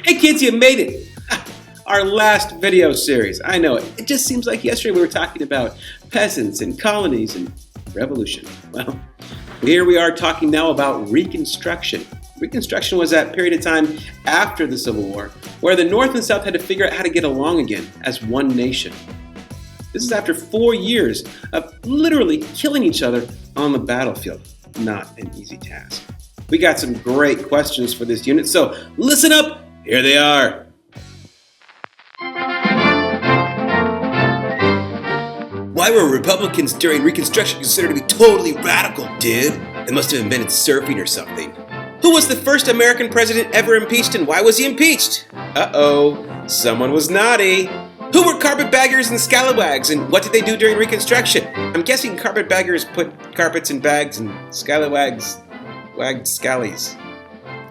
Hey kids, you made it! Our last video series. I know it. It just seems like yesterday we were talking about peasants and colonies and revolution. Well, here we are talking now about Reconstruction. Reconstruction was that period of time after the Civil War where the North and South had to figure out how to get along again as one nation. This is after 4 years of literally killing each other on the battlefield. Not an easy task. We got some great questions for this unit, so listen up. Here they are. Why were Republicans during Reconstruction considered to be totally radical, dude? They must have invented surfing or something. Who was the first American president ever impeached and why was he impeached? Uh-oh, someone was naughty. Who were carpetbaggers and scallywags and what did they do during Reconstruction? I'm guessing carpetbaggers put carpets in bags and scallywags wagged scallies.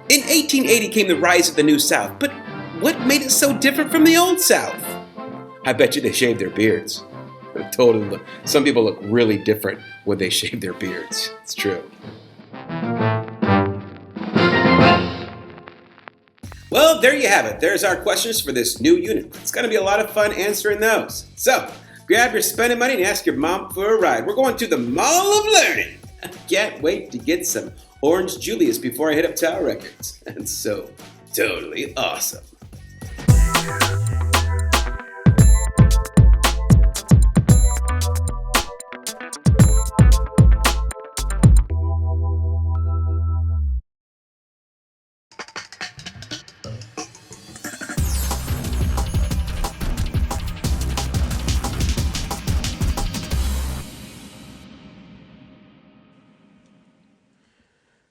In 1880 came the rise of the New South, but what made it so different from the Old South? I bet you they shaved their beards. Totally. Some people look really different when they shave their beards. It's true. Well, there you have it. There's our questions for this new unit. It's going to be a lot of fun answering those. So, grab your spending money and ask your mom for a ride. We're going to the Mall of Learning. I can't wait to get some Orange Julius before I hit up Tower Records. That's so totally awesome.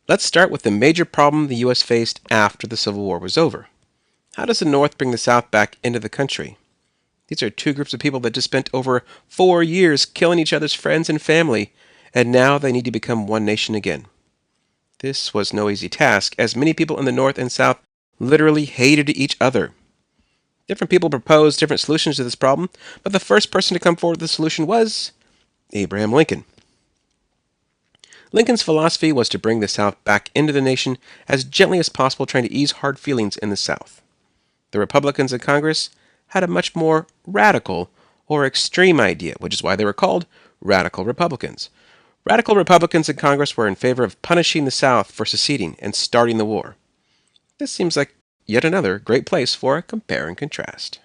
Let's start with the major problem the U.S. faced after the Civil War was over. How does the North bring the South back into the country? These are two groups of people that just spent over 4 years killing each other's friends and family, and now they need to become one nation again. This was no easy task, as many people in the North and South literally hated each other. Different people proposed different solutions to this problem, but the first person to come forward with a solution was Abraham Lincoln. Lincoln's philosophy was to bring the South back into the nation as gently as possible, trying to ease hard feelings in the South. The Republicans in Congress had a much more radical or extreme idea, which is why they were called Radical Republicans. Radical Republicans in Congress were in favor of punishing the South for seceding and starting the war. This seems like yet another great place for a compare and contrast.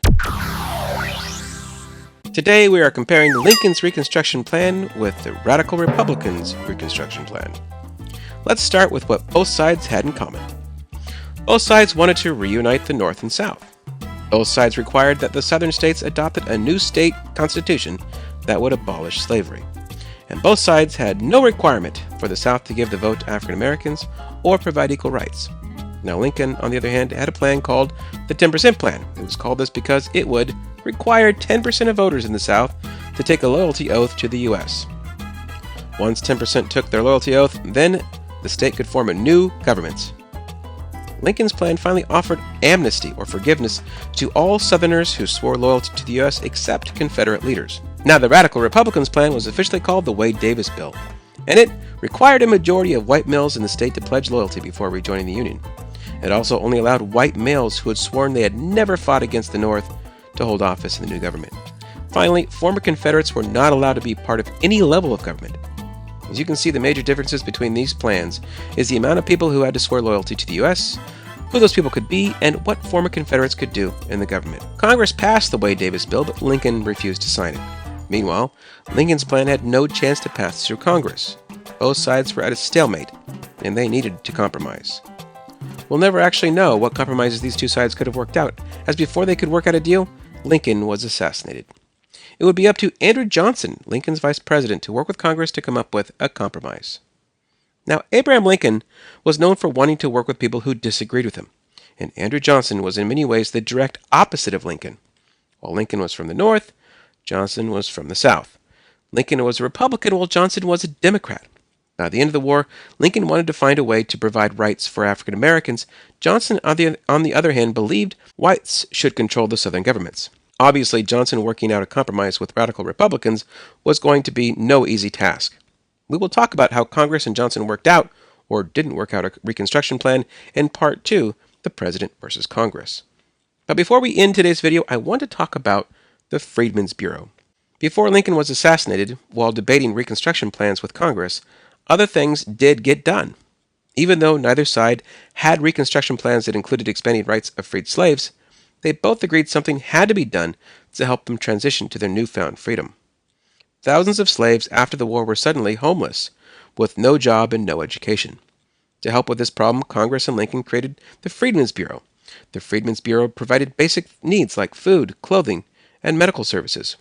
Today we are comparing Lincoln's Reconstruction Plan with the Radical Republicans' Reconstruction Plan. Let's start with what both sides had in common. Both sides wanted to reunite the North and South. Both sides required that the Southern states adopted a new state constitution that would abolish slavery. And both sides had no requirement for the South to give the vote to African Americans or provide equal rights. Now Lincoln, on the other hand, had a plan called the 10% Plan. It was called this because it would require 10% of voters in the South to take a loyalty oath to the U.S. Once 10% took their loyalty oath, then the state could form a new government. Lincoln's plan finally offered amnesty or forgiveness to all Southerners who swore loyalty to the U.S. except Confederate leaders. Now, the Radical Republicans' plan was officially called the Wade-Davis Bill, and it required a majority of white males in the state to pledge loyalty before rejoining the Union. It also only allowed white males who had sworn they had never fought against the North to hold office in the new government. Finally, former Confederates were not allowed to be part of any level of government. As you can see, the major differences between these plans is the amount of people who had to swear loyalty to the U.S., who those people could be, and what former Confederates could do in the government. Congress passed the Wade-Davis Bill, but Lincoln refused to sign it. Meanwhile, Lincoln's plan had no chance to pass through Congress. Both sides were at a stalemate, and they needed to compromise. We'll never actually know what compromises these two sides could have worked out, as before they could work out a deal, Lincoln was assassinated. It would be up to Andrew Johnson, Lincoln's vice president, to work with Congress to come up with a compromise. Now, Abraham Lincoln was known for wanting to work with people who disagreed with him, and Andrew Johnson was in many ways the direct opposite of Lincoln. While Lincoln was from the North, Johnson was from the South. Lincoln was a Republican while Johnson was a Democrat. Now, at the end of the war, Lincoln wanted to find a way to provide rights for African Americans. Johnson, on the other hand, believed whites should control the Southern governments. Obviously, Johnson working out a compromise with Radical Republicans was going to be no easy task. We will talk about how Congress and Johnson worked out, or didn't work out, a Reconstruction Plan in Part 2 the President versus Congress. But before we end today's video, I want to talk about the Freedmen's Bureau. Before Lincoln was assassinated, while debating Reconstruction plans with Congress, other things did get done. Even though neither side had Reconstruction plans that included expanding rights of freed slaves, they both agreed something had to be done to help them transition to their newfound freedom. Thousands of slaves after the war were suddenly homeless, with no job and no education. To help with this problem, Congress and Lincoln created the Freedmen's Bureau. The Freedmen's Bureau provided basic needs like food, clothing, and medical services.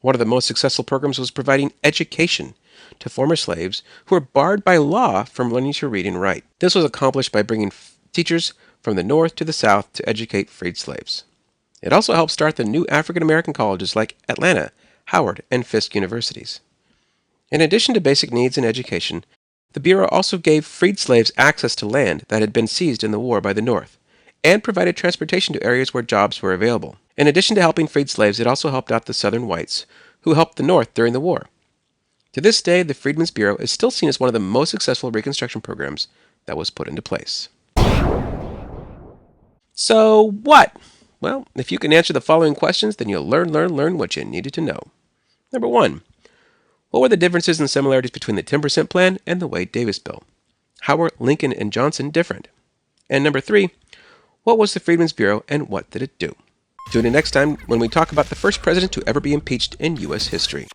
One of the most successful programs was providing education to former slaves who were barred by law from learning to read and write. This was accomplished by bringing teachers from the North to the South to educate freed slaves. It also helped start the new African American colleges like Atlanta, Howard, and Fisk universities. In addition to basic needs and education, the Bureau also gave freed slaves access to land that had been seized in the war by the North, and provided transportation to areas where jobs were available. In addition to helping freed slaves, it also helped out the Southern whites, who helped the North during the war. To this day, the Freedmen's Bureau is still seen as one of the most successful Reconstruction programs that was put into place. So what? Well, if you can answer the following questions, then you'll learn what you needed to know. Number 1. What were the differences and similarities between the 10% plan and the Wade-Davis bill? How were Lincoln and Johnson different? And number 3. What was the Freedmen's Bureau and what did it do? Tune in next time when we talk about the first president to ever be impeached in U.S. history.